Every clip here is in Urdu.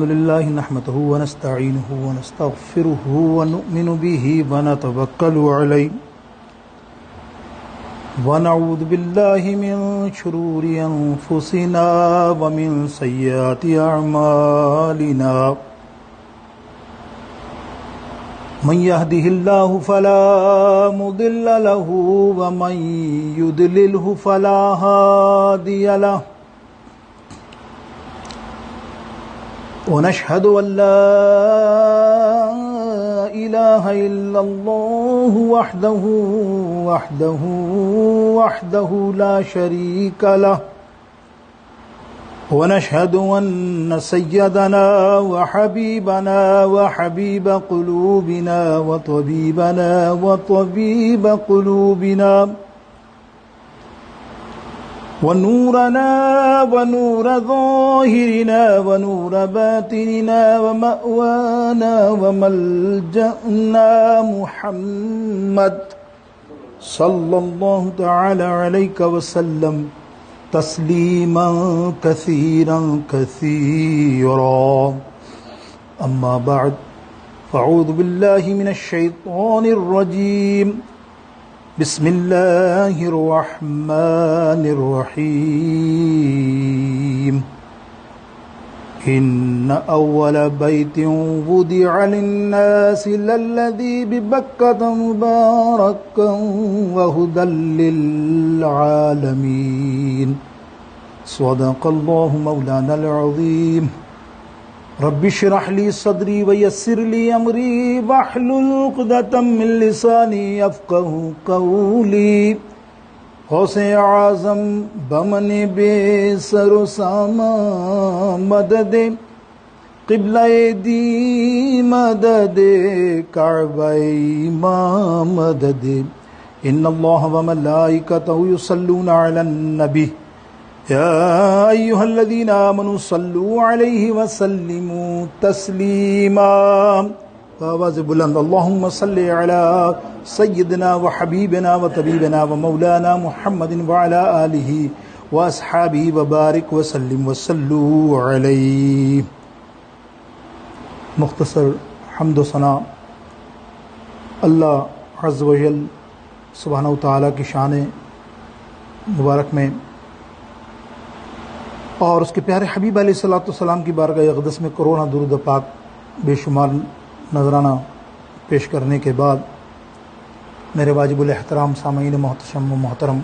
الحمد لله نحمده ونستعينه ونستغفره ونؤمن به ونتوكل عليه ونعوذ بالله من شرور أنفسنا ومن سيئات أعمالنا من يهده الله فلا مضل له ومن يضلله فلا هادي له ونشهد أن لا إله إلا الله وحده لا شريك له ونشهد أن سيدنا وحبيبنا وحبيب قلوبنا وطبيب قلوبنا ونورنا ونور ظاهرنا ونور باطننا ومأوانا وملجأنا محمد صلى الله تعالى عليك وسلم تسليما كثيرا كثيرا أما بعد فأعوذ بالله من الشيطان الرجيم بسم الله الرحمن الرحيم إن أول بيت وضع للناس للذي ببكة مباركا وهدى للعالمين صدق الله مولانا العظيم رب اشرح لي صدري ويسر لي أمري واحلل عقدة من لساني يفقهوا قولي غوث اعظم بمن بے سر و ساما مدد قبلہ دی مدد کعبہ امام مدد ان اللہ وملائکتہ یصلون علی النبی یا ایہا الذین آمنوا صلوا علیہ وسلموا تسلیما آواز بلند اللہم صلی علی سیدنا وحبیبنا وطبیبنا ومولانا محمد وعلی آلہ واصحابہ وبارک وسلم وصلوا علیہ. مختصر حمد و ثنا اللہ عز و جل سبحانہ و تعالیٰ کی شان مبارک میں اور اس کے پیارے حبیب علیہ الصلوۃ والسلام کی بارگاہ اقدس میں کروڑا درود پاک بے شمار نذرانہ پیش کرنے کے بعد میرے واجب الاحترام سامعین محتشم و محترم،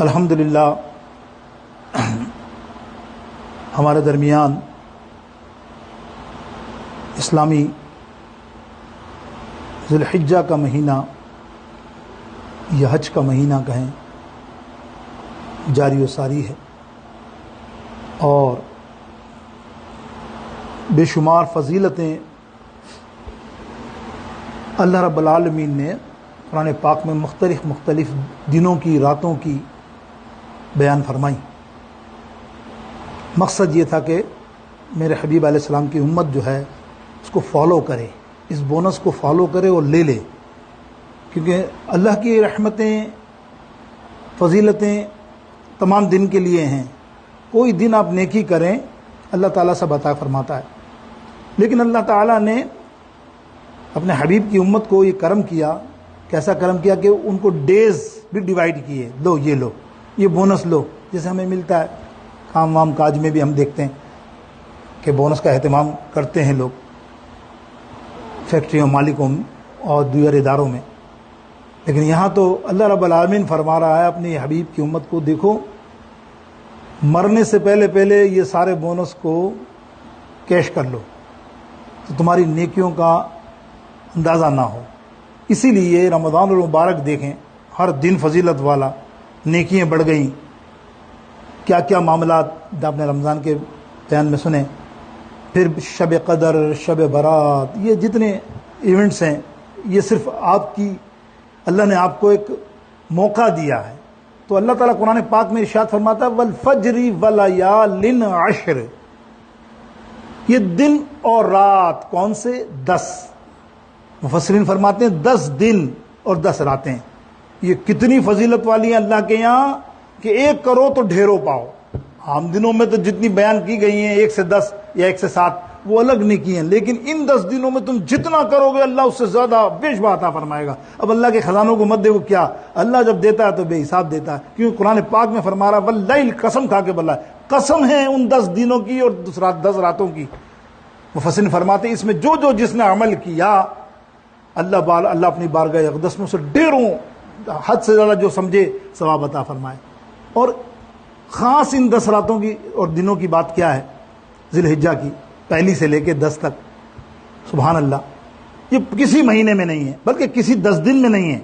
الحمدللہ ہمارے درمیان اسلامی ذی الحجہ کا مہینہ یا حج کا مہینہ کہیں جاری و ساری ہے اور بے شمار فضیلتیں اللہ رب العالمین نے قرآن پاک میں مختلف دنوں کی راتوں کی بیان فرمائی. مقصد یہ تھا کہ میرے حبیب علیہ السلام کی امت جو ہے اس کو فالو کرے، اس بونس کو فالو کرے اور لے لے، کیونکہ اللہ کی رحمتیں فضیلتیں تمام دن کے لیے ہیں. کوئی دن آپ نیکی کریں اللہ تعالیٰ سے عطا فرماتا ہے، لیکن اللہ تعالیٰ نے اپنے حبیب کی امت کو یہ کرم کیا. کیسا کرم کیا کہ ان کو ڈیز بھی ڈیوائیڈ کیے، لو یہ بونس لو، جیسے ہمیں ملتا ہے کام وام کاج میں بھی ہم دیکھتے ہیں کہ بونس کا اہتمام کرتے ہیں لوگ فیکٹریوں مالکوں اور دیگر اداروں میں. لیکن یہاں تو اللہ رب العالمین فرما رہا ہے اپنی حبیب کی امت کو، دیکھو مرنے سے پہلے یہ سارے بونس کو کیش کر لو تو تمہاری نیکیوں کا اندازہ نہ ہو. اسی لیے رمضان المبارک دیکھیں، ہر دن فضیلت والا، نیکیاں بڑھ گئیں. کیا کیا معاملات آپ نے رمضان کے بیان میں سنے. پھر شب قدر، شب برات، یہ جتنے ایونٹس ہیں یہ صرف آپ کی اللہ نے آپ کو ایک موقع دیا ہے. تو اللہ تعالیٰ قرآن پاک میں ارشاد فرماتا ہے والفجر ولیال عشر، یہ دن اور رات کون سے؟ 10. مفسرین فرماتے ہیں 10 دن اور 10 راتیں. یہ کتنی فضیلت والی ہیں اللہ کے یہاں کہ 1 کرو تو ڈھیروں پاؤ. عام دنوں میں تو جتنی بیان کی گئی ہیں 1 سے 10 یا 1 سے 7 وہ الگ نہیں کی ہیں، لیکن ان 10 دنوں میں تم جتنا کرو گے اللہ اس سے زیادہ بے شمار عطا فرمائے گا۔ اب اللہ کے خزانوں کو مت دیکھو، کیا اللہ جب دیتا ہے تو بے حساب دیتا ہے، کیونکہ قرآن پاک میں فرما رہا ہے واللیل، قسم کھا کے بلا، قسم ہے ان 10 دنوں کی اور 10 راتوں کی۔ مفسرین فرماتے ہیں اس میں جو جس نے عمل کیا اللہ اپنی بارگاہ اقدس میں اسے ڈھیروں حد سے زیادہ جو سمجھے ثواب عطا فرمائے۔ اور خاص ان 10 راتوں کی اور دنوں کی بات کیا ہے؟ ذی الحجہ کی 1 سے لے کے 10 تک، سبحان اللہ، یہ کسی مہینے میں نہیں ہے بلکہ کسی 10 دن میں نہیں ہے۔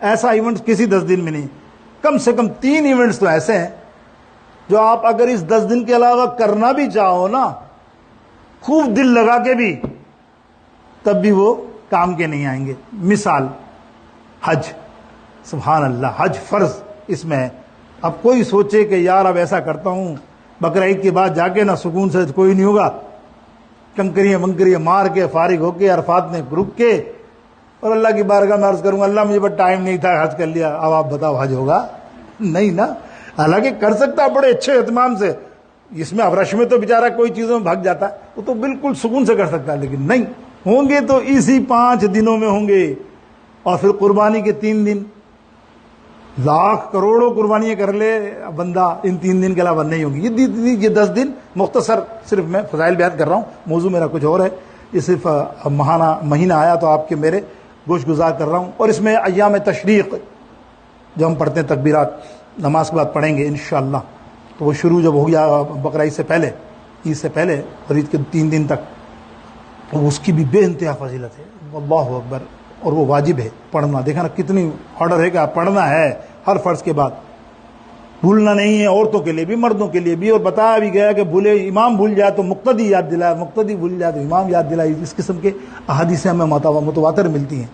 ایسا ایونٹس کسی 10 دن میں نہیں، کم سے کم 3 ایونٹس تو ایسے ہیں جو آپ اگر اس 10 دن کے علاوہ کرنا بھی چاہو نا، خوب دل لگا کے بھی، تب بھی وہ کام کے نہیں آئیں گے۔ مثال حج، سبحان اللہ، حج فرض اس میں ہے۔ اب کوئی سوچے کہ یار اب ایسا کرتا ہوں بقرہ عید کے بعد جا کے نا سکون سے کوئی نہیں ہوگا، کنکریاں منکریاں مار کے فارغ ہو کے عرفات میں رک کے اور اللہ کی بارگاہ میں عرض کروں گا اللہ مجھے بس ٹائم نہیں تھا حج کر لیا، اب آپ بتاؤ حج ہوگا؟ نہیں نا۔ حالانکہ کر سکتا بڑے اچھے اہتمام سے، اس میں اب رش میں تو بیچارہ کوئی چیزوں میں بھگ جاتا ہے، وہ تو بالکل سکون سے کر سکتا ہے، لیکن نہیں، ہوں گے تو اسی 5 دنوں میں ہوں گے۔ اور پھر قربانی کے 3 دن، لاکھ کروڑوں قربانیاں کر لے بندہ، ان 3 دن کے علاوہ نہیں ہوں گی۔ یہ 10 دن مختصر صرف میں فضائل بیان کر رہا ہوں، موضوع میرا کچھ اور ہے، یہ صرف مہینہ آیا تو آپ کے میرے گوش گزار کر رہا ہوں۔ اور اس میں ایام تشریق جو ہم پڑھتے ہیں، تکبیرات نماز کے بعد پڑھیں گے انشاءاللہ، تو وہ شروع جب ہو گیا بقرہ عید سے پہلے، عید سے پہلے اور عید کے 3 دن تک، اس کی بھی بے انتہا فضیلت ہے، اللہ اکبر، اور وہ واجب ہے پڑھنا۔ دیکھا نا کتنی آرڈر ہے کہ آپ پڑھنا ہے ہر فرض کے بعد، بھولنا نہیں ہے، عورتوں کے لیے بھی مردوں کے لیے بھی۔ اور بتایا بھی گیا کہ امام بھول جائے تو مقتدی یاد دلائے، مقتدی بھول جائے تو امام یاد دلائے۔ اس قسم کے احادیث ہمیں متواتر ملتی ہیں۔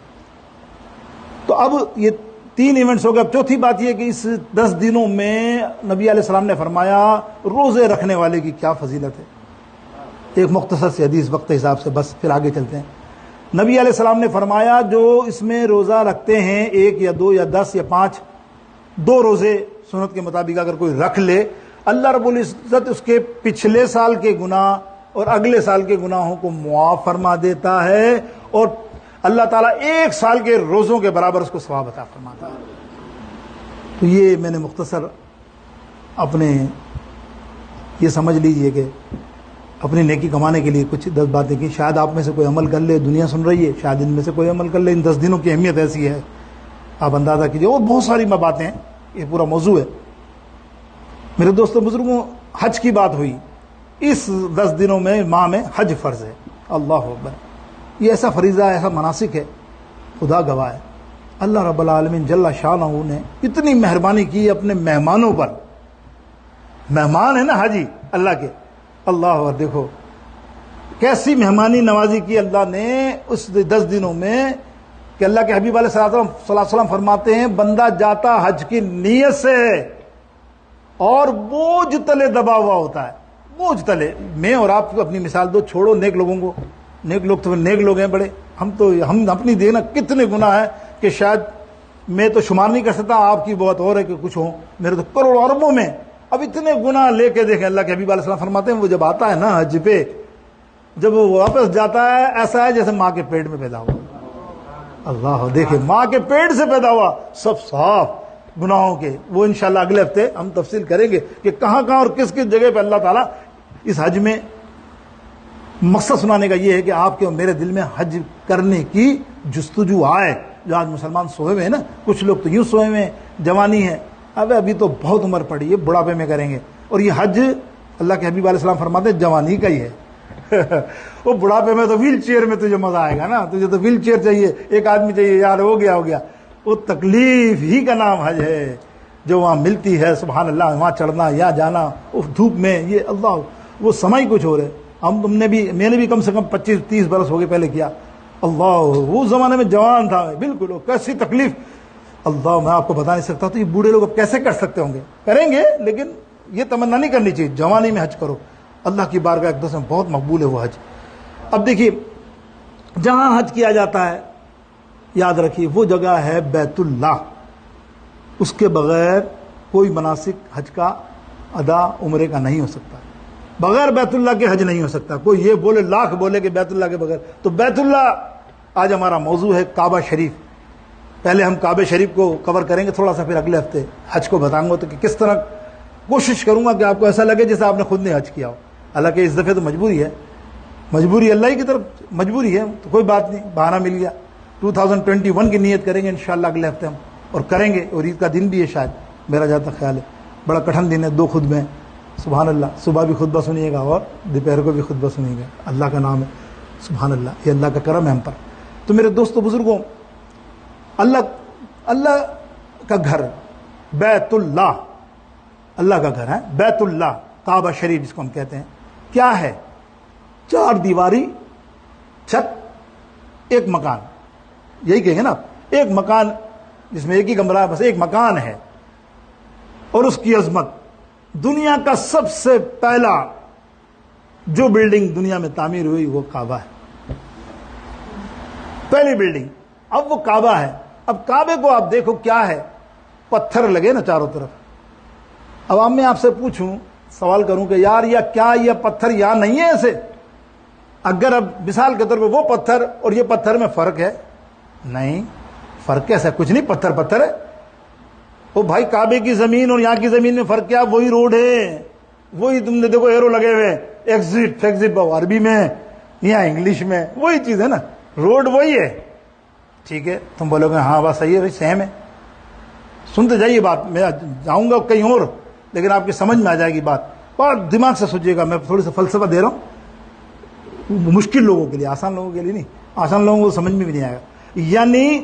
تو اب یہ 3 ایونٹس ہو گئے۔ اب چوتھی بات یہ کہ اس 10 دنوں میں نبی علیہ السلام نے فرمایا روزے رکھنے والے کی کیا فضیلت ہے۔ ایک مختصر سی حدیث وقت حساب سے، بس پھر آگے چلتے ہیں۔ نبی علیہ السلام نے فرمایا جو اس میں روزہ رکھتے ہیں 1 یا 2 یا 10 یا 5، 2 روزے سنت کے مطابق اگر کوئی رکھ لے، اللہ رب العزت اس کے پچھلے سال کے گناہ اور اگلے سال کے گناہوں کو معاف فرما دیتا ہے، اور اللہ تعالیٰ 1 سال کے روزوں کے برابر اس کو ثواب عطا فرماتا ہے۔ تو یہ میں نے مختصر اپنے یہ سمجھ لیجئے کہ اپنی نیکی کمانے کے لیے کچھ 10 باتیں کی، شاید آپ میں سے کوئی عمل کر لے، دنیا سن رہی ہے، شاید ان میں سے کوئی عمل کر لے۔ ان 10 دنوں کی اہمیت ایسی ہے، آپ اندازہ کیجئے۔ اور بہت ساری باتیں ہیں، یہ پورا موضوع ہے۔ میرے دوستوں بزرگوں، حج کی بات ہوئی، اس 10 دنوں میں ماہ میں حج فرض ہے، اللہ اکبر۔ یہ ایسا فریضہ، ایسا مناسک ہے، خدا گواہ ہے، اللہ رب العالمین جل شانہ نے اتنی مہربانی کی اپنے مہمانوں پر۔ مہمان ہے نا حاجی اللہ کے، اللہ اکبر، دیکھو کیسی مہمانی نوازی کی اللہ نے اس 10 دنوں میں کہ اللہ کے حبیب علیہ الصلوۃ والسلام فرماتے ہیں بندہ جاتا حج کی نیت سے اور بوجھ تلے دبا ہوا ہوتا ہے، بوجھ تلے۔ میں اور آپ کو اپنی مثال دو، چھوڑو نیک لوگوں کو، نیک لوگ تو نیک لوگ ہیں بڑے، ہم اپنی دیکھنا کتنے گناہ ہیں کہ شاید میں تو شمار نہیں کر سکتا، آپ کی بہت اور ہے کہ کچھ ہوں، میرے تو کروڑوں اربوں میں، اب اتنے گناہ لے کے دیکھیں۔ اللہ کے حبیب علیہ السلام فرماتے ہیں وہ جب آتا ہے نا حج پہ، جب وہ واپس جاتا ہے ایسا ہے جیسے ماں کے پیٹ میں پیدا ہوا۔ اللہ دیکھیں، ماں کے پیٹ سے پیدا ہوا، سب صاف گناہوں کے۔ وہ انشاءاللہ اگلے ہفتے ہم تفصیل کریں گے کہ کہاں کہاں اور کس کس جگہ پہ اللہ تعالیٰ اس حج میں مقصد سنانے کا یہ ہے کہ آپ کے اور میرے دل میں حج کرنے کی جستجو آئے۔ جو آج مسلمان سوئے ہوئے ہیں نا، کچھ لوگ تو یوں سوئے ہوئے ہیں، جوانی ہے، ابھی تو بہت عمر پڑی ہے، بڑھاپے میں کریں گے۔ اور یہ حج اللہ کے حبیب علیہ السلام فرماتے ہیں جوانی کا ہی ہے۔ وہ بڑھاپے میں تو ویل چیئر میں تجھے مزہ آئے گا نا، تجھے تو ویل چیئر چاہیے، ایک آدمی چاہیے، یار ہو گیا۔ وہ تکلیف ہی کا نام حج ہے جو وہاں ملتی ہے، سبحان اللہ، وہاں چڑھنا یا جانا اس دھوپ میں، یہ اللہ وہ سما ہی کچھ ہو رہا ہے۔ میں نے بھی کم سے کم 25-30 برس ہو گئے پہلے کیا، اللہ وہ زمانے میں جوان تھا بالکل، کیسی تکلیف، اللہ میں آپ کو بتا نہیں سکتا۔ تو یہ بوڑھے لوگ اب کیسے کر سکتے ہوں گے؟ کریں گے، لیکن یہ تمنا نہیں کرنی چاہیے، جوانی میں حج کرو، اللہ کی بارگاہ اقدس میں بہت مقبول ہے وہ حج۔ اب دیکھیے جہاں حج کیا جاتا ہے، یاد رکھیے وہ جگہ ہے بیت اللہ، اس کے بغیر کوئی مناسک حج کا ادا عمرے کا نہیں ہو سکتا، بغیر بیت اللہ کے حج نہیں ہو سکتا۔ کوئی یہ بولے لاکھ بولے کہ بیت اللہ کے بغیر، تو بیت اللہ آج ہمارا موضوع ہے کعبہ شریف۔ پہلے ہم کعبہ شریف کو کور کریں گے تھوڑا سا، پھر اگلے ہفتے حج کو بتاؤں گا تو کہ کس طرح کوشش کروں گا کہ آپ کو ایسا لگے جیسے آپ نے خود نے حج کیا ہو۔ حالانکہ اس دفعہ تو مجبوری ہے، مجبوری اللہ ہی کی طرف مجبوری ہے، تو کوئی بات نہیں، بہانہ مل گیا۔ 2021 کی نیت کریں گے انشاءاللہ اگلے ہفتے ہم، اور کریں گے، اور عید کا دن بھی ہے شاید، میرا جہاں تک خیال ہے بڑا کٹھن دن ہے، 2 خطبے ہیں، سبحان اللہ، صبح بھی خطبہ سنیے گا اور دوپہر کو بھی خطبہ سنیے گا۔ اللہ کا نام ہے، سبحان اللہ، یہ اللہ کا کرم ہے ہم پر۔ تو میرے دوستو بزرگوں، اللہ کا گھر بیت اللہ، اللہ کا گھر ہے بیت اللہ، کعبہ شریف جس کو ہم کہتے ہیں، کیا ہے؟ 4 دیواری، چھت، ایک مکان، یہی کہیں گے نا، ایک مکان جس میں ایک ہی کمرہ ہے، بس ایک مکان ہے، اور اس کی عظمت۔ دنیا کا سب سے پہلا جو بلڈنگ دنیا میں تعمیر ہوئی وہ کعبہ ہے، پہلی بلڈنگ، اب وہ کعبہ ہے۔ اب کعبے کو آپ دیکھو کیا ہے، پتھر لگے نا چاروں طرف۔ اب میں آپ سے پوچھوں، سوال کروں کہ یار یہ پتھر یہاں نہیں ہے ایسے؟ اگر اب مثال کے طور پہ وہ پتھر اور یہ پتھر میں فرق ہے؟ نہیں، فرق کیسا؟ کچھ نہیں، پتھر پتھر ہے۔ وہ بھائی کعبے کی زمین اور یہاں کی زمین میں فرق کیا؟ وہی روڈ ہے، وہی تم نے دیکھو ایرو لگے ہوئے، ایگزٹ فیگزٹ عربی میں یا انگلش میں، وہی چیز ہے نا، روڈ وہی ہے۔ ٹھیک ہے، تم بولو گے ہاں بات صحیح ہے بھائی، سیم ہے، سنتے جائیے بات، میں جاؤں گا کہیں اور، لیکن آپ کی سمجھ میں آ جائے گی بات، بہت دماغ سے سوچیے گا، میں تھوڑی سا فلسفہ دے رہا ہوں، مشکل لوگوں کے لیے، آسان لوگوں کے لیے نہیں، آسان لوگوں کو سمجھ میں بھی نہیں آئے گا۔ یعنی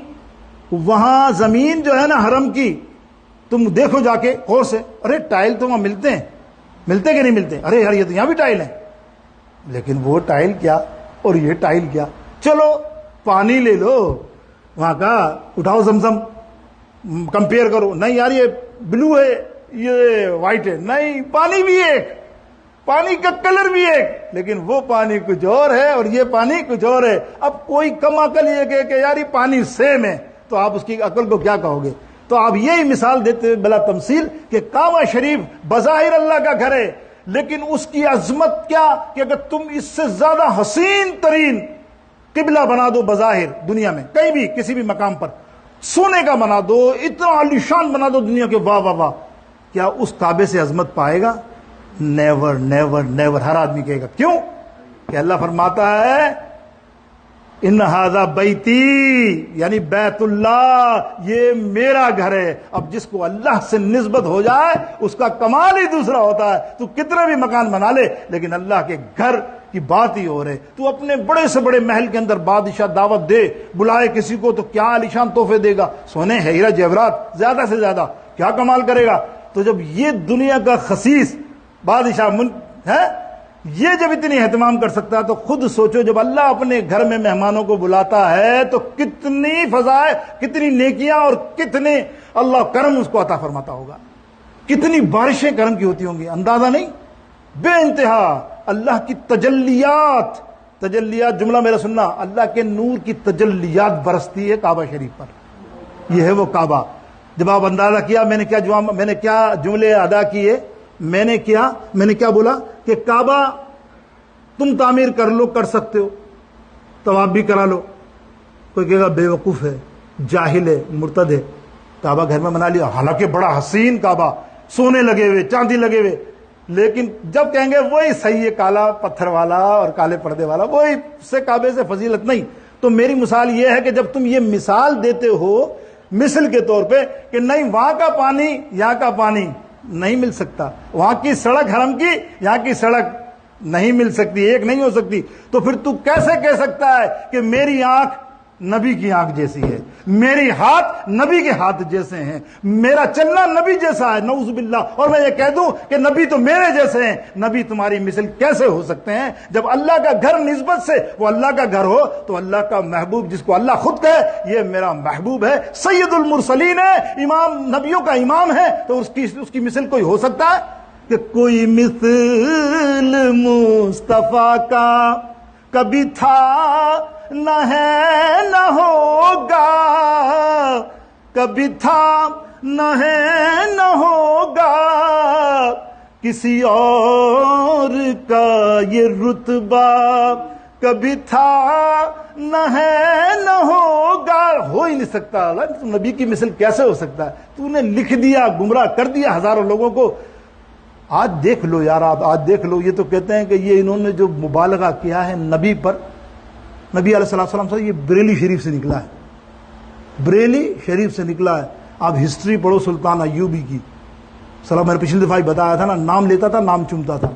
وہاں زمین جو ہے نا حرم کی، تم دیکھو جا کے غور سے، ارے ٹائل تو وہاں ملتے ہیں، ملتے کہ نہیں ملتے؟ ارے یار یہ تو یہاں بھی ٹائل ہے، لیکن وہ ٹائل کیا اور یہ ٹائل کیا؟ چلو پانی لے لو وہاں کا، اٹھاؤ زمزم، کمپیئر کرو، نہیں یار یہ بلو ہے یہ وائٹ ہے، نہیں، پانی بھی ایک، پانی کا کلر بھی ایک، لیکن وہ پانی کچھ اور ہے اور یہ پانی کچھ اور ہے۔ اب کوئی کم عقل یہ کہے کہ یار یہ پانی سیم ہے، تو آپ اس کی عقل کو کیا کہو گے؟ تو آپ یہی مثال دیتے ہیں بلا تمثیل کہ کعبہ شریف بظاہر اللہ کا گھر ہے، لیکن اس کی عظمت کیا کہ اگر تم اس سے زیادہ حسین ترین قبلہ بنا دو بظاہر دنیا میں کہیں بھی کسی بھی مقام پر، سونے کا بنا دو، اتنا عالیشان بنا دو دنیا کے، واہ واہ واہ، کیا اس کعبے سے عظمت پائے گا؟ Never never never. ہر آدمی کہے گا کیوں؟ کہ اللہ فرماتا ہے ان ھذا بیتی، یعنی بیت اللہ، یہ میرا گھر ہے۔ اب جس کو اللہ سے نسبت ہو جائے اس کا کمال ہی دوسرا ہوتا ہے۔ تو کتنے بھی مکان بنا لے لیکن اللہ کے گھر کی بات ہی ہو رہے۔ تو اپنے بڑے سے بڑے محل کے اندر بادشاہ دعوت دے، بلائے کسی کو، تو کیا عالیشان تحفے دے گا، سونے ہیرا جواہرات زیادہ سے زیادہ، کیا کمال کرے گا۔ تو جب یہ دنیا کا خسیس بادشاہ ہے، یہ جب اتنی اہتمام کر سکتا ہے، تو خود سوچو جب اللہ اپنے گھر میں مہمانوں کو بلاتا ہے تو کتنی فضائل، کتنی نیکیاں اور کتنے اللہ کرم اس کو عطا فرماتا ہوگا، کتنی بارشیں کرم کی ہوتی ہوں گی، اندازہ نہیں، بے انتہا اللہ کی تجلیات۔ تجلیات جملہ میرا سننا، اللہ کے نور کی تجلیات برستی ہے کعبہ شریف پر، یہ ہے وہ کعبہ۔ جب آپ اندازہ کیا میں نے کیا جملے ادا کیے، میں نے کیا بولا کہ کعبہ تم تعمیر کر لو، کر سکتے ہو، طواف بھی کرا لو۔ کوئی کہے گا بے وقوف ہے، جاہل ہے، مرتد ہے، کعبہ گھر میں بنا لیا، حالانکہ بڑا حسین کعبہ، سونے لگے ہوئے، چاندی لگے ہوئے، لیکن جب کہیں گے وہی صحیح ہے، کالا پتھر والا اور کالے پردے والا، وہی سے کعبے سے فضیلت نہیں۔ تو میری مثال یہ ہے کہ جب تم یہ مثال دیتے ہو مثل کے طور پہ کہ نہیں وہاں کا پانی یہاں کا پانی نہیں مل سکتا، وہاں کی سڑک حرم کی یہاں کی سڑک نہیں مل سکتی، ایک نہیں ہو سکتی، تو پھر تو کیسے کہہ سکتا ہے کہ میری آنکھ نبی کی آنکھ جیسی ہے، میری ہاتھ نبی کے ہاتھ جیسے ہیں، میرا چلنا نبی جیسا ہے، نعوذ باللہ، اور میں یہ کہہ دوں کہ نبی تو میرے جیسے ہیں، نبی تمہاری مثل کیسے ہو سکتے ہیں؟ جب اللہ کا گھر نسبت سے وہ اللہ کا گھر ہو تو اللہ کا محبوب جس کو اللہ خود کہے یہ میرا محبوب ہے، سید المرسلین ہے، امام نبیوں کا امام ہے، تو اس کی مثل کوئی ہو سکتا ہے کہ کوئی مثل مصطفیٰ کا کبھی تھا نہ ہے نہ ہوگا، کبھی تھا نہ ہے نہ ہوگا کسی اور کا یہ رتبہ، کبھی تھا نہ ہے نہ ہوگا، ہو ہی نہیں سکتا۔ نبی کی مثل کیسے ہو سکتا ہے؟ تو نے لکھ دیا، گمراہ کر دیا ہزاروں لوگوں کو۔ آج دیکھ لو یار، آپ آج دیکھ لو، یہ تو کہتے ہیں کہ یہ انہوں نے جو مبالغہ کیا ہے نبی پر، نبی علیہ السلام سے، یہ بریلی شریف سے نکلا ہے، بریلی شریف سے نکلا ہے۔ آپ ہسٹری پڑھو سلطان ایوبی کی، میں نے پچھلی دفعہ ہی بتایا تھا نا، نام لیتا تھا نام چومتا تھا۔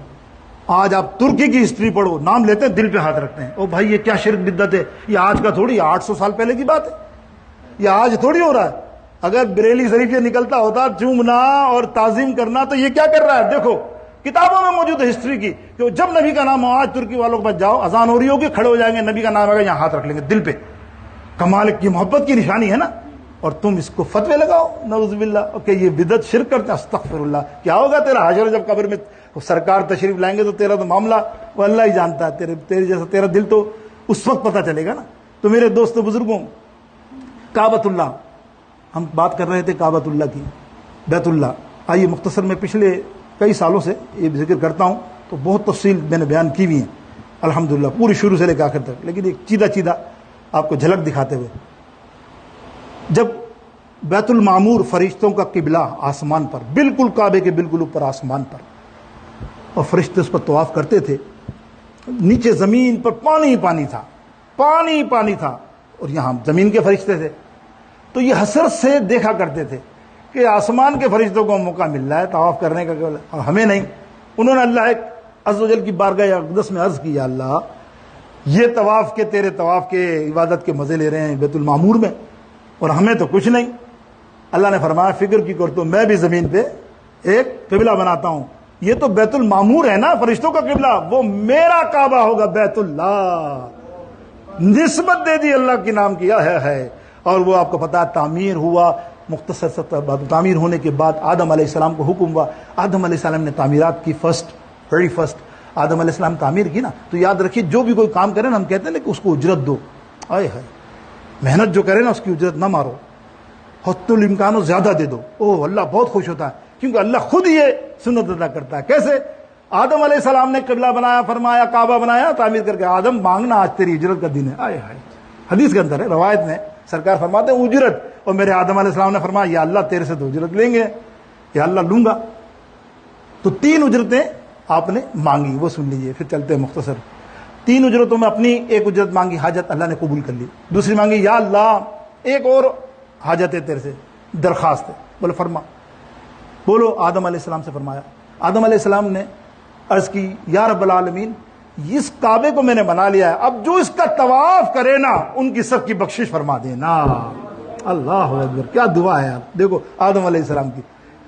آج آپ ترکی کی ہسٹری پڑھو، نام لیتے ہیں دل پہ ہاتھ رکھتے ہیں، او بھائی یہ کیا شرک بدعت ہے، یہ آج کا تھوڑی 800 سال پہلے کی بات ہے، یہ آج تھوڑی ہو رہا ہے۔ اگر بریلی شریف یہ نکلتا ہوتا چومنا اور تعظیم کرنا، تو یہ کیا کر رہا ہے؟ دیکھو کتابوں میں موجود ہے ہسٹری کی، کہ جب نبی کا نام ہو، آج ترکی والوں کے پاس جاؤ، اذان ہو رہی ہوگی، کھڑے ہو جائیں گے، نبی کا نام آئے گا، یہاں ہاتھ رکھ لیں گے دل پہ۔ کمال کی محبت کی نشانی ہے نا، اور تم اس کو فتوے لگاؤ نعوذ باللہ کہ یہ بدعت شرک کرتے ہیں۔ استغفر اللہ، کیا ہوگا تیرا حشر جب قبر میں سرکار تشریف لائیں گے تو تیرا تو معاملہ وہ اللہ ہی جانتا ہے، تیرے جیسا تیرا دل تو اس وقت پتہ چلے گا نا۔ تو میرے دوستو بزرگوں، کعبۃ اللہ، ہم بات کر رہے تھے کعبۃ اللہ کی، بیت اللہ۔ آئیے مختصر میں پچھلے کئی سالوں سے یہ ذکر کرتا ہوں، تو بہت تفصیل میں نے بیان کی ہوئی ہیں الحمدللہ، پوری شروع سے لے کے آخر تک، لیکن ایک چیدہ آپ کو جھلک دکھاتے ہوئے۔ جب بیت المعمور فرشتوں کا قبلہ آسمان پر، بالکل کعبے کے بالکل اوپر آسمان پر، اور فرشتے اس پر طواف کرتے تھے، نیچے زمین پر پانی پانی تھا، پانی پانی تھا، اور یہاں زمین کے فرشتے تھے، تو یہ حسرت سے دیکھا کرتے تھے کہ آسمان کے فرشتوں کو موقع مل رہا ہے طواف کرنے کا اور ہمیں نہیں۔ انہوں نے اللہ عز و جل کی بارگاہ اقدس میں عرض کیا، اللہ یہ طواف کے تیرے طواف کے عبادت کے مزے لے رہے ہیں بیت المعمور میں، اور ہمیں تو کچھ نہیں۔ اللہ نے فرمایا فکر کی کر، تو میں بھی زمین پہ ایک قبلہ بناتا ہوں، یہ تو بیت المعمور ہے نا فرشتوں کا قبلہ، وہ میرا کعبہ ہوگا بیت اللہ، نسبت دے دی اللہ کے نام کیا ہے۔ اور وہ آپ کو پتا تعمیر ہوا، مختصر سے تعمیر ہونے کے بعد آدم علیہ السلام کو حکم ہوا، آدم علیہ السلام نے تعمیرات کی، ویری فرسٹ آدم علیہ السلام تعمیر کی نا۔ تو یاد رکھیے جو بھی کوئی کام کرے نا، ہم کہتے ہیں نا کہ اس کو اجرت دو، آئے ہے محنت جو کرے نا اس کی اجرت نہ مارو، حت الامکانوں زیادہ دے دو، او اللہ بہت خوش ہوتا ہے، کیونکہ اللہ خود یہ سنت ادا کرتا ہے۔ کیسے؟ آدم علیہ السلام نے قبلہ بنایا، فرمایا کعبہ بنایا تعمیر کر کے، آدم مانگنا آج تیری اجرت کا دن ہے، آئے ہائے، حدیث کے اندر ہے، روایت میں سرکار فرماتے ہیں اجرت، اور میرے آدم علیہ السلام نے فرمایا یا اللہ تیرے سے تو اجرت لیں گے، یا اللہ لوں گا۔ تو 3 اجرتیں آپ نے مانگی، وہ سن لیجئے، پھر چلتے ہیں مختصر۔ 3 اجرتوں میں اپنی ایک اجرت مانگی، حاجت اللہ نے قبول کر لی۔ دوسری مانگی یا اللہ ایک اور حاجت ہے تیرے سے، درخواست ہے، بولے فرما، بولو۔ آدم علیہ السلام سے فرمایا، آدم علیہ السلام نے عرض کی یا رب العالمین اس کعبے کو میں نے بنا لیا ہے، اب جو اس کا طواف کرے نا ان کی سب کی بخشش فرما دینا۔ اللہ اکبر، کیا دعا ہے آپ دیکھو آدم علیہ السلام کی۔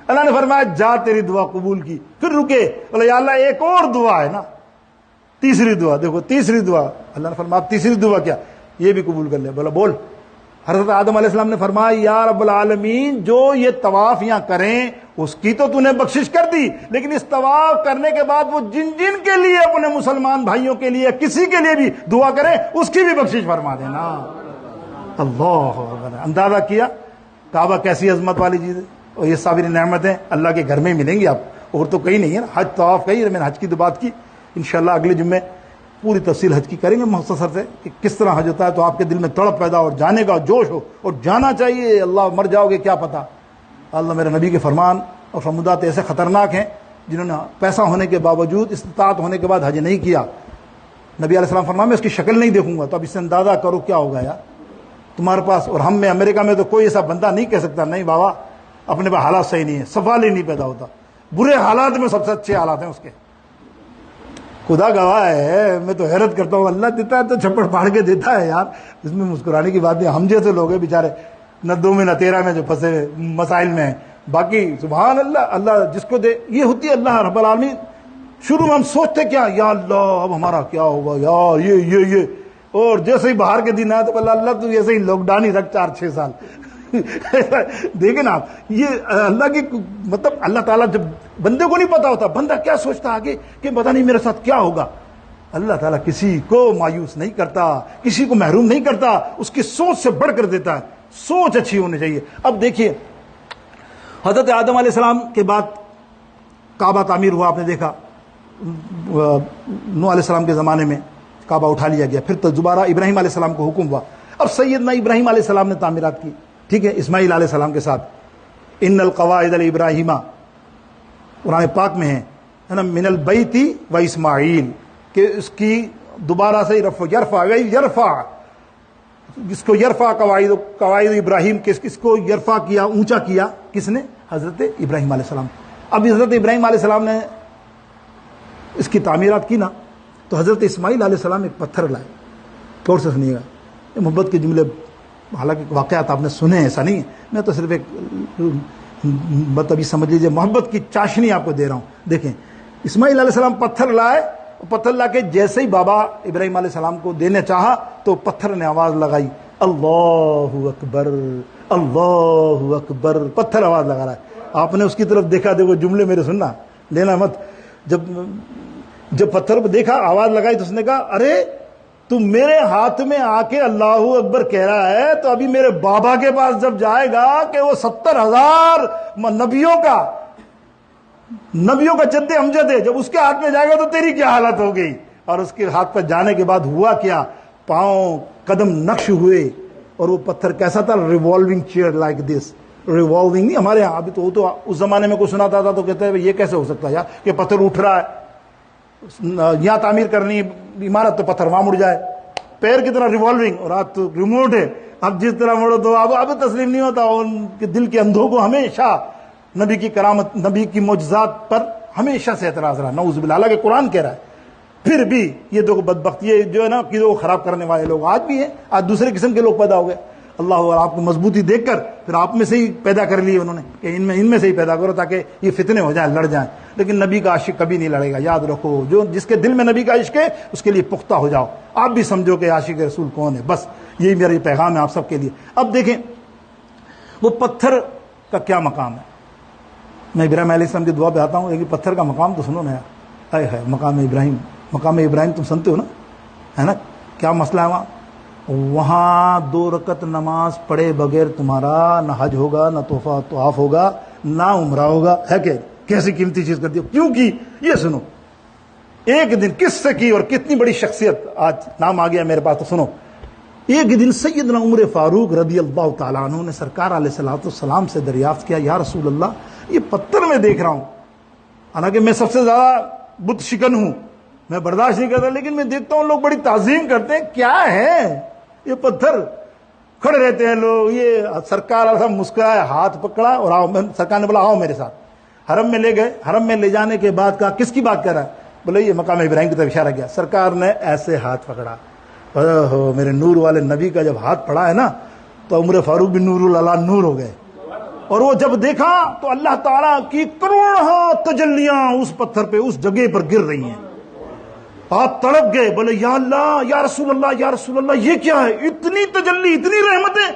اللہ نے فرمایا جا تیری دعا قبول کی، پھر رکے، بولے یا اللہ ایک اور دعا ہے نا، تیسری دعا، دیکھو تیسری دعا، اللہ نے فرمایا تیسری دعا کیا، یہ بھی قبول کر لے، بولا بول۔ حضرت آدم علیہ السلام نے فرمایا یا رب العالمین جو یہ طواف یہاں کریں اس کی تو نے بخشش کر دی، لیکن اس طواف کرنے کے بعد وہ جن جن کے لیے اپنے مسلمان بھائیوں کے لیے کسی کے لیے بھی دعا کریں اس کی بھی بخشش فرما دینا۔ اللہ، اندازہ کیا کعبہ کیسی عظمت والی چیز ہے، اور یہ صابر نعمتیں اللہ کے گھر میں ملیں گی آپ، اور تو کہیں نہیں ہے نا۔ حج طواف کہی، میں نے حج کی تو بات کی، انشاءاللہ اگلے جمعے پوری تفصیل حج کی کریں گے مختصر سے کہ کس طرح حج ہوتا ہے، تو آپ کے دل میں تڑپ پیدا اور جانے کا جوش ہو، اور جانا چاہیے۔ اللہ مر جاؤ گے کیا پتا، اللہ میرے نبی کے فرمان اور فرمودات ایسے خطرناک ہیں جنہوں نے پیسہ ہونے کے باوجود، استطاعت ہونے کے بعد حج نہیں کیا۔ نبی علیہ السلام فرمایا میں اس کی شکل نہیں دیکھوں گا، تو اب اس سے اندازہ کرو کیا ہوگا یار تمہارے پاس۔ اور ہم میں امریکہ میں تو کوئی ایسا بندہ نہیں کہہ سکتا نہیں بابا اپنے پاس حالات صحیح نہیں ہے، سوال ہی نہیں پیدا ہوتا، برے حالات میں سب سے اچھے حالات ہیں اس کے، خدا گواہ ہے۔ میں تو حیرت کرتا ہوں، اللہ دیتا ہے تو چھپڑ پاڑ کے دیتا ہے یار، اس میں مسکرانے کی بات نہیں۔ ہم جیسے لوگ ہیں بیچارے نہ 2 میں نہ 13 میں جو پھنسے مسائل میں ہیں، باقی سبحان اللہ، اللہ جس کو دے، یہ ہوتی ہے اللہ رب العالمین۔ شروع میں ہم سوچتے کیا یا اللہ اب ہمارا کیا ہوگا یار، یہ اور جیسے ہی باہر کے دن آیا تو اللہ تو ایسے ہی لاک ڈاؤن ہی رکھ 4-6 سال دیکھیں نا آپ، یہ اللہ کی مطلب اللہ تعالیٰ جب بندے کو نہیں پتا ہوتا، بندہ کیا سوچتا آگے کہ پتا نہیں میرے ساتھ کیا ہوگا۔ اللہ تعالیٰ کسی کو مایوس نہیں کرتا، کسی کو محروم نہیں کرتا، اس کی سوچ سے بڑھ کر دیتا ہے، سوچ اچھی ہونی چاہیے۔ اب دیکھیے حضرت آدم علیہ السلام کے بعد کعبہ تعمیر ہوا، آپ نے دیکھا نوح علیہ السلام کے زمانے میں کعبہ اٹھا لیا گیا، پھر تو دوبارہ ابراہیم علیہ السلام کو حکم ہوا، اب سیدنا ابراہیم علیہ السلام نے تعمیرات کی، ٹھیک ہے، اسماعیل علیہ السلام کے ساتھ، ان القواعد الابراہیمہ قرآن پاک میں ہے نا، من البیت و اسماعیل، کہ اس کی دوبارہ سے یرفع اس کو یرفع قواعد ابراہیم، اس کو یرفع کیا، اونچا کیا کس نے؟ حضرت ابراہیم علیہ السلام۔ اب حضرت ابراہیم علیہ السلام نے اس کی تعمیرات کی نا، تو حضرت اسماعیل علیہ السلام ایک پتھر لائے، غور سے سنیے گا، یہ محبت کے جملے، حالانکہ واقعات آپ نے سنے ہیں، ایسا نہیں ہے، میں تو صرف ایک مطلب یہ سمجھ لیجیے محبت کی چاشنی آپ کو دے رہا ہوں۔ دیکھیں اسماعیل علیہ السلام پتھر لائے، پتھر لا کے جیسے ہی بابا ابراہیم علیہ السلام کو دینے چاہا تو پتھر نے آواز لگائی، اللہ اکبر اللہ اکبر، پتھر آواز لگا رہا ہے۔ آپ نے اس کی طرف دیکھا، دیکھو جملے میرے سننا، لینا مت، جب پتھر پہ دیکھا آواز لگائی تو اس نے کہا ارے تم میرے ہاتھ میں آ کے اللہ اکبر کہہ رہا ہے، تو ابھی میرے بابا کے پاس جب جائے گا کہ وہ 70,000 نبیوں کا جد امجد ہے، جب اس کے ہاتھ میں جائے گا تو تیری کیا حالت ہو گئی۔ اور اس کے ہاتھ پر جانے کے بعد ہوا کیا، پاؤں قدم نقش ہوئے، اور وہ پتھر کیسا تھا؟ Revolving chair like this, revolving نہیں ہمارے یہاں، ابھی تو اس زمانے میں کوئی سناتا تھا تو کہتے ہیں یہ کیسے ہو سکتا ہے یار کہ پتھر اٹھ رہا ہے، یہاں تعمیر کرنی عمارت تو پتھر وہاں مڑ جائے، پیر کی طرح ریوالونگ، اور آج تو ریموٹ ہے، اب جس طرح مڑو تو اب تسلیم نہیں ہوتا، ان کے دل کے اندھوں کو ہمیشہ نبی کی کرامت، نبی کی معجزات پر ہمیشہ سے اعتراض رہا، نعوذ باللہ، حالانکہ قرآن کہہ رہا ہے۔ پھر بھی یہ دو بدبخت، یہ جو ہے نا عقیدوں کو خراب کرنے والے لوگ آج بھی ہیں، آج دوسرے قسم کے لوگ پیدا ہو گئے۔ اللہ اور آپ کو مضبوطی دیکھ کر پھر آپ میں سے ہی پیدا کر لیے انہوں نے کہ ان میں سے ہی پیدا کرو تاکہ یہ فتنے ہو جائیں، لڑ جائیں، لیکن نبی کا عاشق کبھی نہیں لڑے گا، یاد رکھو، جس کے دل میں نبی کا عشق ہے اس کے لیے پختہ ہو جاؤ، آپ بھی سمجھو کہ عاشق رسول کون ہے، بس یہی میرا پیغام ہے آپ سب کے لیے۔ اب دیکھیں وہ پتھر کا کیا مقام ہے، میں ابراہیم علیہ السلام کی دعا پہ آتا ہوں، لیکن پتھر کا مقام تو سنو نا یار، اے ہے مقام ابراہیم تم سنتے ہو نا، ہے نا، کیا مسئلہ ہے وہاں 2 رکعت نماز پڑھے بغیر تمہارا نہ حج ہوگا، نہ طواف ہوگا، نہ عمرہ ہوگا، ہے کہ کیسی قیمتی چیز کر دی، کیوں کی؟ یہ سنو، ایک دن کس سے کی اور کتنی بڑی شخصیت، آج نام آ گیا میرے پاس تو سنو۔ ایک دن سیدنا عمر فاروق رضی اللہ تعالیٰ عنہ نے سرکار علیہ الصلوۃ والسلام سے دریافت کیا، یا رسول اللہ یہ پتھر میں دیکھ رہا ہوں، حالانکہ میں سب سے زیادہ بت شکن ہوں، میں برداشت نہیں کرتا، لیکن میں دیکھتا ہوں لوگ بڑی تعظیم کرتے ہیں، کیا ہے یہ پتھر؟ کھڑے رہتے ہیں لوگ، یہ سرکار علیہ السلام مسکرائے، ہاتھ پکڑا اور آؤ، سرکار نے بولا آؤ میرے ساتھ، حرم میں لے گئے، حرم میں لے جانے کے بعد کہا کس کی بات کر رہا ہے؟ بولے یہ مقام ابراہیم کی طرف اشارہ کیا، سرکار نے ایسے ہاتھ پکڑا، اوہ میرے نور والے نبی کا جب ہاتھ پڑا ہے نا تو عمر فاروق بھی نور اللہ نور ہو گئے، اور وہ جب دیکھا تو اللہ تعالیٰ کی کروڑوں تجلیاں اس پتھر پہ اس جگہ پر گر رہی ہیں، آپ تڑپ گئے، بولے یا اللہ یا رسول اللہ یا رسول اللہ یہ کیا ہے، اتنی تجلی اتنی رحمتیں،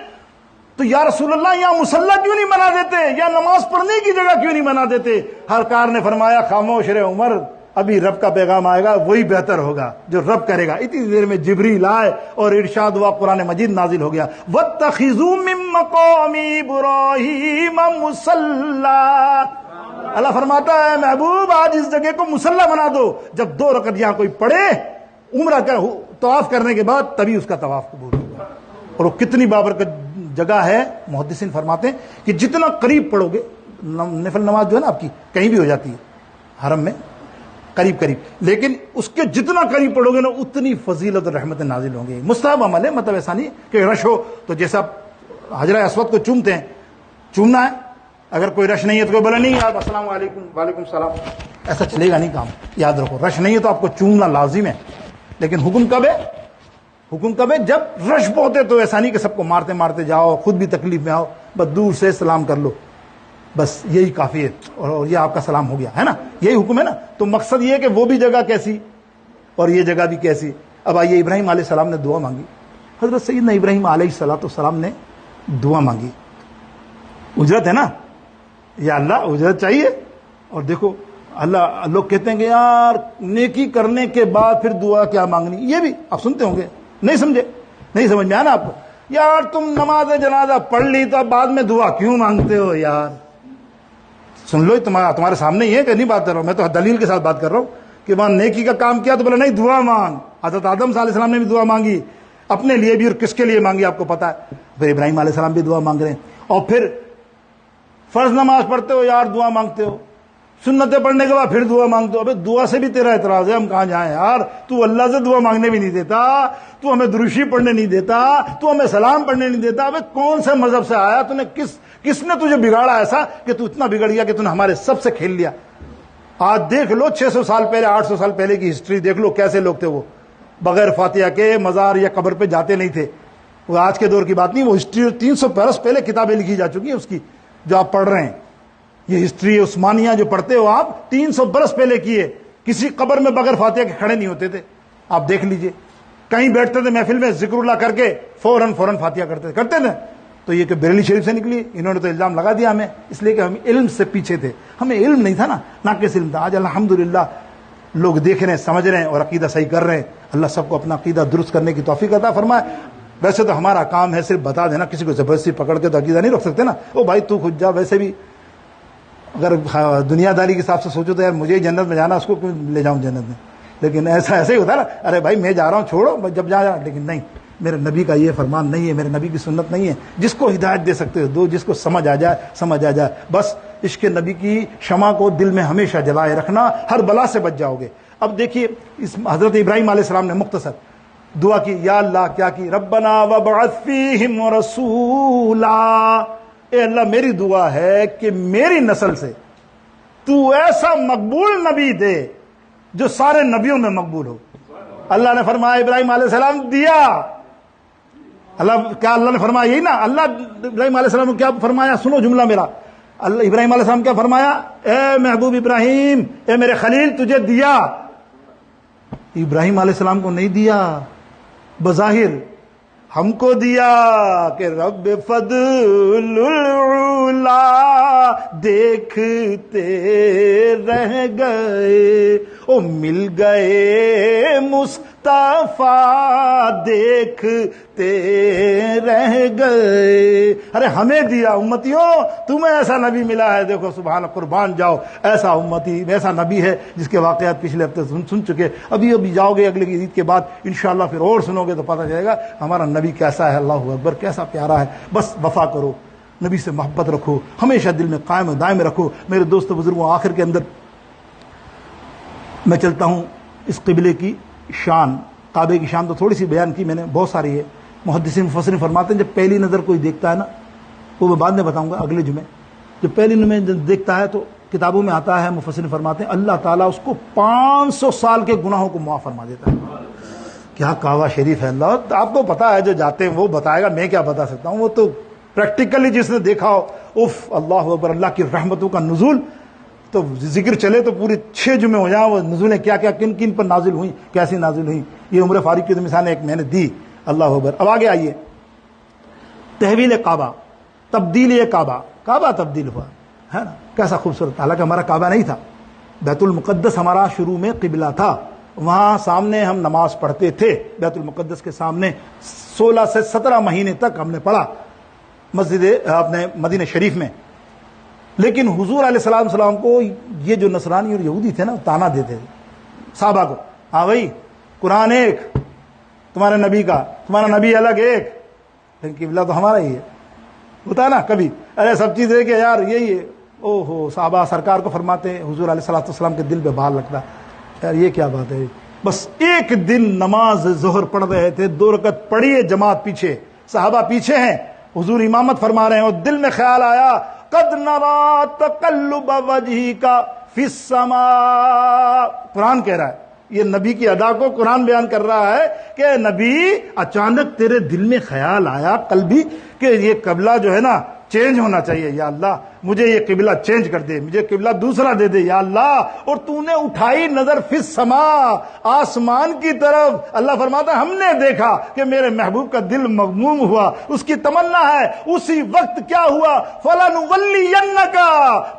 تو یا رسول اللہ یہاں مصلی کیوں نہیں بنا دیتے، یا نماز پڑھنے کی جگہ کیوں نہیں بنا دیتے؟ ہر کار نے فرمایا خاموش رہے عمر، ابھی رب کا پیغام آئے گا وہی بہتر ہوگا جو رب کرے گا۔ اتنی دیر میں جبریل آئے اور ارشاد ہوا، قرآن مجید نازل ہو گیا، وَاتَّخِذُوا مِن مَّقَامِ إِبْرَاهِيمَ مُصَلًّى، اللہ فرماتا ہے محبوب آج اس جگہ کو مصلی بنا دو، جب 2 رکعت یہاں کوئی پڑھے عمرہ کا طواف کرنے کے بعد تبھی اس کا طواف قبول ہوگا۔ اور وہ کتنی بابرکت جگہ ہے، محدثین فرماتے ہیں کہ جتنا قریب پڑھو گے، نفل نماز جو ہے نا آپ کی کہیں بھی ہو جاتی ہے حرم میں قریب، لیکن اس کے جتنا قریب پڑھو گے نا اتنی فضیلت اور رحمتیں نازل ہوں گی۔ مستحب عمل ہے، مطلب ایسا نہیں کہ رش ہو تو جیسا حجرہ اسود کو چومتے ہیں چومنا ہے، اگر کوئی رش نہیں ہے تو کوئی بولے نہیں یار السلام علیکم وعلیکم السلام، ایسا چلے گا نہیں کام، یاد رکھو رش نہیں ہے تو آپ کو چومنا لازم ہے، لیکن حکم کب ہے؟ جب رش بہت ہے، تو ایسا نہیں کہ سب کو مارتے مارتے جاؤ، خود بھی تکلیف میں آؤ، بس دور سے سلام کر لو، بس یہی کافی ہے، اور یہ آپ کا سلام ہو گیا ہے نا، یہی حکم ہے نا۔ تو مقصد یہ ہے کہ وہ بھی جگہ کیسی اور یہ جگہ بھی کیسی۔ اب آئیے ابراہیم علیہ السلام نے دعا مانگی، حضرت سیدنا ابراہیم علیہ السلام نے دعا مانگی، اجرت ہے نا، یا اللہ اجرت چاہیے۔ اور دیکھو اللہ، لوگ کہتے ہیں کہ یار نیکی کرنے کے بعد پھر دعا کیا مانگنی، یہ بھی آپ سنتے ہوں گے، نہیں سمجھے، نہیں سمجھ میں آنا آپ کو، یار تم نماز جنازہ پڑھ لی تو اب بعد میں دعا کیوں مانگتے ہو یار، سن لو، تمہارے سامنے ہی ہے کہ نہیں بات کر رہا ہوں، میں تو دلیل کے ساتھ بات کر رہا ہوں کہ وہاں نیکی کا کام کیا تو بولا نہیں دعا مانگ. حضرت آدم صلی اللہ علیہ السلام نے بھی دعا مانگی اپنے لیے بھی، اور کس کے لیے مانگی آپ کو پتا ہے. پھر ابراہیم علیہ السلام بھی دعا مانگ رہے ہیں. اور پھر فرض نماز پڑھتے ہو یار دعا مانگتے ہو، سنتیں پڑھنے کے بعد پھر دعا مانگتے ہو. ابے دعا سے بھی تیرا اعتراض ہے، ہم کہاں جائیں یار. تو اللہ سے دعا مانگنے بھی نہیں دیتا، تو ہمیں دروشی پڑھنے نہیں دیتا، تو ہمیں سلام پڑھنے نہیں دیتا. ابے کون سے مذہب سے آیا؟ تو نے کس نے تجھے بگاڑا ایسا کہ تو اتنا بگڑ گیا کہ تو نے ہمارے سب سے کھیل لیا؟ آج دیکھ لو 600 سال پہلے 800 سال پہلے کی ہسٹری دیکھ لو، کیسے لوگ تھے وہ، بغیر فاتحہ کے مزار یا قبر پہ جاتے نہیں تھے. وہ آج کے دور کی بات نہیں، وہ ہسٹری 300 برس پہلے کتابیں لکھی جا چکی ہیں اس کی جو آپ پڑھ رہے ہیں. یہ ہسٹری عثمانیہ جو پڑھتے ہو آپ 300 برس پہلے کی ہے. کسی قبر میں بغیر فاتحہ کے کھڑے نہیں ہوتے تھے. آپ دیکھ لیجئے، کہیں بیٹھتے تھے محفل میں ذکر اللہ کر کے فوراً فاتحہ کرتے تھے. تو یہ کہ بریلی شریف سے نکلی، انہوں نے تو الزام لگا دیا ہمیں، اس لیے کہ ہم علم سے پیچھے تھے. ہمیں علم نہیں تھا نا، ناقص علم تھا. آج الحمدللہ لوگ دیکھ رہے ہیں، سمجھ رہے ہیں اور عقیدہ صحیح کر رہے ہیں. اللہ سب کو اپنا عقیدہ درست کرنے کی توفیق عطا فرمائے. ویسے تو ہمارا کام ہے صرف بتا دینا، کسی کو زبردستی پکڑ کے تو عقیدہ نہیں رکھ سکتے نا. او بھائی تو خود جا. ویسے بھی اگر دنیا داری کے حساب سے سوچو تو یار مجھے ہی جنت میں جانا، اس کو کیوں لے جاؤں جنت میں؟ لیکن ایسا ہی ہوتا ہے نا، ارے بھائی میں جا رہا ہوں چھوڑو جب جا. لیکن نہیں، میرے نبی کا یہ فرمان نہیں ہے، میرے نبی کی سنت نہیں ہے. جس کو ہدایت دے سکتے ہو دو، جس کو سمجھ آ جائے. بس عشق نبی کی شمع کو دل میں ہمیشہ جلائے رکھنا، ہر بلا سے بچ جاؤ گے. اب دیکھیے اس حضرت ابراہیم علیہ السلام نے مختصر دعا کی. یا اللہ کیا کی؟ ربنا وابعث فیہم رسولا. اے اللہ میری دعا ہے کہ میری نسل سے تو ایسا مقبول نبی دے جو سارے نبیوں میں مقبول ہو. اللہ نے فرمایا ابراہیم علیہ السلام دیا. اللہ نے فرمایا یہی نا. اللہ ابراہیم علیہ السلام نے کیا فرمایا؟ سنو جملہ میرا. اللہ ابراہیم علیہ السلام کیا فرمایا؟ اے محبوب ابراہیم، اے میرے خلیل تجھے دیا. ابراہیم علیہ السلام کو نہیں دیا، بظاہر ہم کو دیا کہ رب فضل العلا دیکھتے رہ گئے، او مل گئے مصطفیٰ دیکھتے رہ گئے. ارے ہمیں دیا امتیوں، تمہیں ایسا نبی ملا ہے. دیکھو سبحان اللہ، قربان جاؤ. ایسا امتی، ایسا نبی ہے جس کے واقعات پچھلے ہفتے سن چکے. ابھی جاؤ گے اگلے عید کے بعد انشاءاللہ، پھر اور سنو گے تو پتہ چلے گا ہمارا نبی کیسا ہے. اللہ اکبر، کیسا پیارا ہے. بس وفا کرو، نبی سے محبت رکھو، ہمیشہ دل میں قائم دائم رکھو. میرے دوست بزرگوں، آخر کے اندر میں چلتا ہوں اس قبلے کی شان. کعبے کی شان تو تھوڑی سی بیان کی میں نے، بہت ساری ہے. محدثین مفسرین فرماتے ہیں جب پہلی نظر کوئی دیکھتا ہے نا، وہ میں بعد میں بتاؤں گا اگلے جمعے، جب پہلی نظر دیکھتا ہے تو کتابوں میں آتا ہے، مفسرین فرماتے ہیں اللہ تعالیٰ اس کو 500 سال کے گناہوں کو معاف فرما دیتا ہے. کیا کعبہ شریف ہے. اللہ آپ کو پتا ہے، جو جاتے ہیں وہ بتائے گا، میں کیا بتا سکتا ہوں. وہ تو پریکٹیکلی جس نے دیکھا ہو. اف اللہ اکبر، اللہ کی رحمتوں کا نزول. تو ذکر چلے تو پوری 6 جمعے ہو جائیں وہ نزولیں کیا کیا کن کن پر نازل ہوئیں، کیسی نازل ہوئیں. یہ عمر فاروق کی تو مثال ایک میں نے دی. اللہ اکبر. اب آگے آئیے، تحویل کعبہ، تبدیل کعبہ. کعبہ تبدیل ہوا ہے نا، کیسا خوبصورت. حالانکہ ہمارا کعبہ نہیں تھا، بیت المقدس ہمارا شروع میں قبلہ تھا. وہاں سامنے ہم نماز پڑھتے تھے، بیت المقدس کے سامنے 16 سے 17 مہینے تک ہم نے پڑھا مسجد اپنے مدینہ شریف میں. لیکن حضور علیہ السلام کو یہ جو نصرانی اور یہودی تھے نا، تانا دیتے تھے صحابہ کو. ہاں بھائی قرآن ایک تمہارے نبی کا، تمہارا نبی الگ ایک، لیکن قبلہ تو ہمارا ہی ہے. ہوتا ہے نا کبھی، ارے سب چیز ہے کہ یار یہی ہے. او ہو، صحابہ سرکار کو فرماتے ہیں حضور علیہ السلام کے دل پہ بال لگتا یار یہ کیا بات ہے. بس ایک دن نماز ظہر پڑھ رہے تھے، 2 رکعت پڑھی ہے، جماعت پیچھے، صحابہ پیچھے ہیں، حضور امامت فرما رہے ہیں، اور دل میں خیال آیا قد نرا تقلب وجهک فی السماء. قرآن کہہ رہا ہے، یہ نبی کی ادا کو قرآن بیان کر رہا ہے کہ نبی اچانک تیرے دل میں خیال آیا قلبی کہ یہ قبلہ جو ہے نا چینج ہونا چاہیے. یا اللہ مجھے یہ قبلہ چینج کر دے، مجھے قبلہ دوسرا دے دے یا اللہ. اور تو نے اٹھائی نظر فی السماء، آسمان کی طرف. اللہ فرماتا ہے ہم نے دیکھا کہ میرے محبوب کا دل مغموم ہوا، اس کی تمنا ہے. اسی وقت کیا ہوا؟ فَلَنُوَلِّيَنَّكَ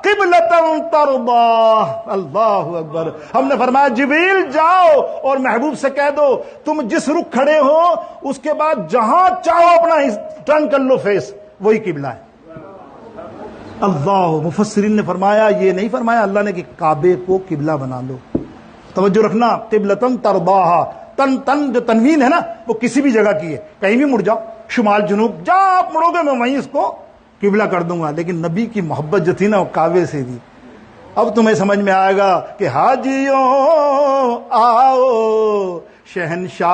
قِبْلَةً تَرْضَاهَا. اللہ اکبر. ہم نے فرمایا جبریل جاؤ اور محبوب سے کہہ دو تم جس رخ کھڑے ہو اس کے بعد جہاں چاہو اپنا ٹرن کر لو فیس، وہی قبلہ ہے. اللہ مفسرین نے فرمایا، یہ نہیں فرمایا اللہ نے کہ کعبے کو قبلہ بنا لو. توجہ رکھنا، قبلتن ترضاہا، تن جو تنوین ہے نا وہ کسی بھی جگہ کی ہے، کہیں بھی مڑ جاؤ، شمال جنوب جہاں آپ مڑو گے میں وہیں اس کو قبلہ کر دوں گا. لیکن نبی کی محبت جو تھی نا وہ کعبے سے تھی. اب تمہیں سمجھ میں آئے گا کہ حاجیوں آؤ شہنشاہ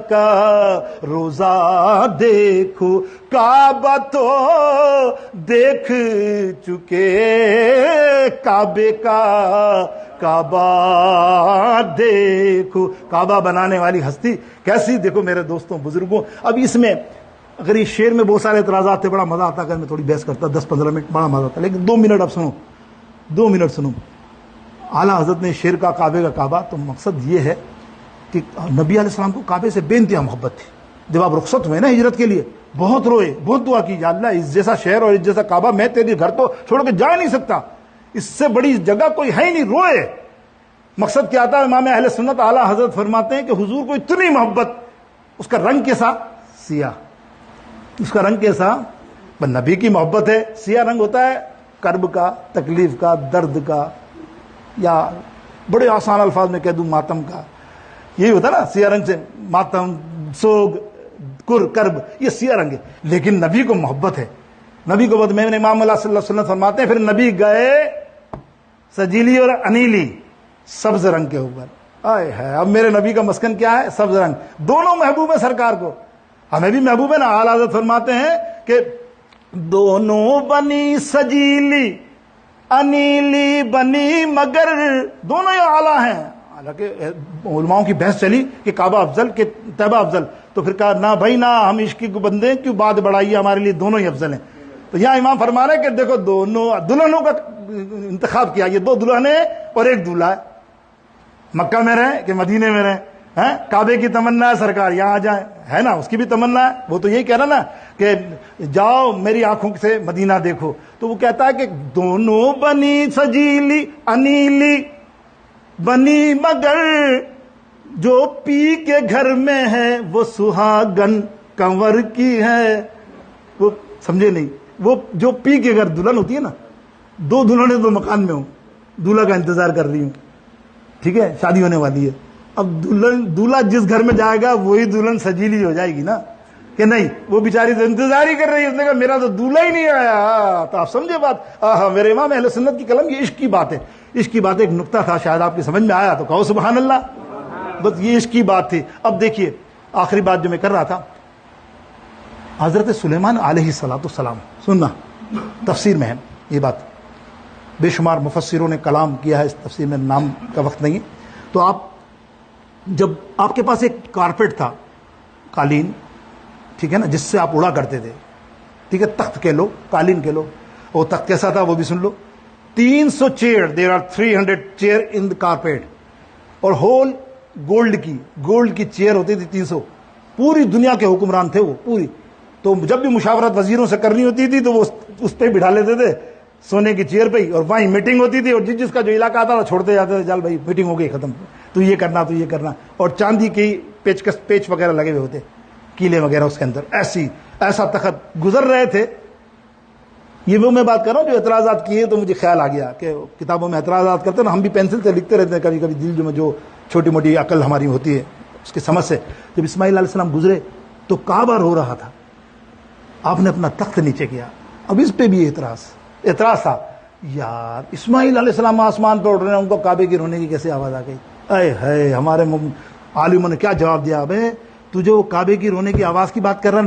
کا روزہ دیکھو، کعبہ تو دیکھ چکے، کعبے کا کعبہ دیکھو. کعبہ بنانے والی ہستی کیسی، دیکھو میرے دوستوں بزرگوں. اب اس میں اگر اس شعر میں بہت سارے اعتراضات تھے، بڑا مزہ آتا اگر میں تھوڑی بحث کرتا 10-15 منٹ، بڑا مزہ آتا. لیکن 2 منٹ اب سنو، 2 منٹ سنو. اعلیٰ حضرت نے شعر کا کعبے کا کعبہ، تو مقصد یہ ہے کہ نبی علیہ السلام کو کعبے سے بے انتہا محبت تھی. جب آپ رخصت ہوئے نا ہجرت کے لیے، بہت روئے، بہت دعا کی، یا اللہ اس جیسا شہر اور اس جیسا کعبہ میں تیرے گھر تو چھوڑ کے جا نہیں سکتا، اس سے بڑی جگہ کوئی ہے ہی نہیں. روئے. مقصد کیا تھا؟ امام اہل سنت اعلیٰ حضرت فرماتے ہیں کہ حضور کو اتنی محبت، اس کا رنگ کیسا؟ سیاہ. اس کا رنگ کیسا؟ نبی کی محبت ہے. سیاہ رنگ ہوتا ہے کرب کا، تکلیف کا، درد کا، یا بڑے آسان الفاظ میں کہہ دوں ماتم کا. یہی ہوتا ہے نا سیاہ رنگ سے، ماتم، سوگ، کرب، یہ سیاہ رنگ ہے. لیکن نبی کو محبت ہے. نبی کو میں نے امام اللہ صلی اللہ علیہ وسلم فرماتے ہیں پھر نبی گئے سجیلی اور انیلی سبز رنگ کے اوپر. آئے ہے اب میرے نبی کا مسکن کیا ہے؟ سبز رنگ. دونوں محبوب ہیں سرکار کو، ہمیں بھی محبوب ہے نا. اعلیٰ حضرت فرماتے ہیں کہ دونوں بنی سجیلی انیلی بنی، مگر دونوں یہ اعلیٰ ہیں. حالانکہ علماؤں کی بحث چلی کہ کعبہ افضل کہ طیبہ افضل، تو پھر کہا نہ بھائی نہ، ہم عشق کو بندے کیوں بات بڑھائیے، ہمارے لیے دونوں ہی افضل ہیں. تو یہاں امام فرما رہے ہیں کہ دیکھو دونوں دلہنوں کا انتخاب کیا، یہ 2 دلہنیں اور 1 دولہا ہے. مکہ میں رہیں کہ مدینے میں رہیں، کعبے کی تمنا ہے سرکار یہاں آ جائیں، ہے نا، اس کی بھی تمنا ہے. وہ تو یہی کہہ رہا نا کہ جاؤ میری آنکھوں سے مدینہ دیکھو. تو وہ کہتا ہے کہ دونوں بنی سجیلی انیلی بنی، مگر جو پی کے گھر میں ہے وہ سہاگن کنور کی ہے. وہ سمجھے نہیں، وہ جو پی کے گھر دلہن ہوتی ہے نا، 2 دلہنیں 2 مکان میں ہوں، دولہا کا انتظار کر رہی ہوں، ٹھیک ہے، شادی ہونے والی ہے. اب دولہا جس گھر میں جائے گا وہی دلہن سجیلی ہو جائے گی نا، کہ نہیں؟ وہ بیچاری تو انتظار ہی کر رہی ہے، اس نے کہا میرا تو دولہا ہی نہیں آیا. تو آپ سمجھے بات. میرے امام اہل سنت کی قلم، یہ عشق کی بات ہے. عشق کی بات ایک نقطہ تھا، شاید آپ کی سمجھ میں آیا تو کہو سبحان اللہ. بس یہ عشق کی بات تھی. اب دیکھیے آخری بات جو میں کر رہا تھا، حضرت سلیمان علیہ السلام، سننا تفسیر میں ہے یہ بات، بے شمار مفسروں نے کلام کیا ہے اس تفسیر میں، نام کا وقت نہیں ہے. تو آپ جب آپ کے پاس ایک کارپیٹ تھا، قالین، ٹھیک ہے نا، جس سے آپ اڑا کرتے تھے، ٹھیک ہے، تخت کہہ لو، قالین کہہ لو. وہ تخت کیسا تھا وہ بھی سن لو. 300 chair, there are 300 chair in the carpet, اور ہول گولڈ کی چیئر ہوتی تھی 300. پوری دنیا کے حکمران تھے وہ پوری. تو جب بھی مشاورت وزیروں سے کرنی ہوتی تھی تو وہ اس پہ بٹھا لیتے تھے، سونے کی چیئر پہ ہی، اور وہیں میٹنگ ہوتی تھی، اور جس کا جو علاقہ آتا تھا چھوڑتے جاتے تھے، چل بھائی میٹنگ ہو گئی ختم، تو یہ کرنا تو یہ کرنا. اور چاندی کی پیچ وغیرہ لگے ہوئے ہوتے، کیلے وغیرہ اس کے اندر. ایسا تخت گزر رہے تھے. یہ وہ میں بات کر رہا ہوں جو اعتراضات کیے، تو مجھے خیال آ گیا کہ کتابوں میں اعتراضات کرتے ہیں نا، ہم بھی پینسل سے لکھتے رہتے ہیں کبھی کبھی، دل میں جو چھوٹی موٹی عقل ہماری ہوتی ہے اس کی سمجھ سے. جب اسماعیل علیہ السلام گزرے تو کعبہ رو رہا تھا، آپ نے اپنا تخت نیچے کیا. اب اس پہ بھی اعتراض تھا، یار اسماعیل علیہ السلام آسمان پہ اڑ رہے ہیں، ان کو کعبے کی رونے کی کیسے آواز آ گئی؟ اے ہے ہمارے عالموں نے کیا جواب دیا، ابے تجھے وہ کعبے کی رونے کی آواز کی بات کر رہا،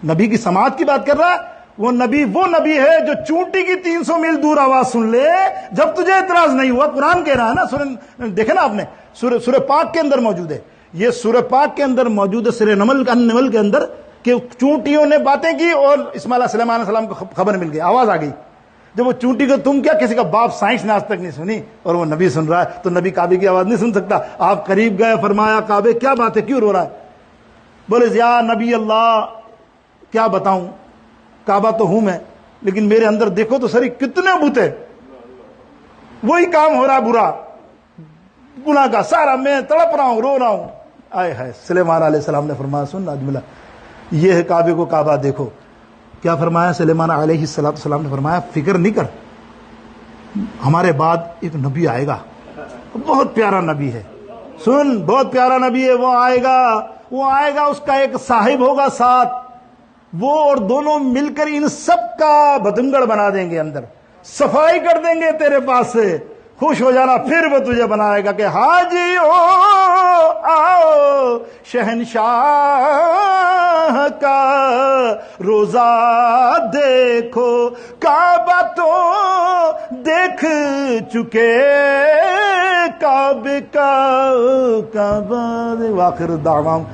نبی کی سماعت کی بات کر رہا. وہ نبی ہے جو چونٹی کی 300 میل دور آواز سن لے جب تجھے اعتراض نہیں ہوا. قرآن کہہ رہا ہے نا، سورہ دیکھے نا آپ نے، سورہ پاک کے اندر موجود ہے، یہ سورہ پاک کے اندر موجود ہے، سورہ نمل کے اندر، کہ چونٹیوں نے باتیں کی اور اسماعیل سلیمان علیہ السلام کو خبر مل گئی، آواز آ گئی. جب وہ چونٹی کو تم کیا، کسی کا باپ سائنس نے آج تک نہیں سنی، اور وہ نبی سن رہا ہے، تو نبی کعبے کی آواز نہیں سن سکتا. آپ قریب گئے، فرمایا کعبے کیا بات ہے، کیوں رو رہا ہے؟ بولے یا نبی اللہ کیا بتاؤں، کعبہ تو ہوں میں، لیکن میرے اندر دیکھو تو سری کتنے بوتے، وہی کام ہو رہا ہے برا گناہ کا سارا، میں تڑپ رہا ہوں، رو رہا ہوں. آئے ہے سلیمان علیہ السلام نے فرمایا سن اجملہ، یہ ہے کعبے کو کعبہ دیکھو، کیا فرمایا سلیمان علیہ السلام نے فرمایا فکر نہیں کر، ہمارے بعد ایک نبی آئے گا، بہت پیارا نبی ہے، سن بہت پیارا نبی ہے، وہ آئے گا، اس کا ایک صاحب ہوگا ساتھ، وہ اور دونوں مل کر ان سب کا بتنگڑ بنا دیں گے، اندر صفائی کر دیں گے تیرے پاس سے، خوش ہو جانا، پھر وہ تجھے بنائے گا کہ حاجی آؤ شہنشاہ کا روزہ دیکھو، کعبہ تو دیکھ چکے، کعبے کا کعبہ۔ وآخر دعواہم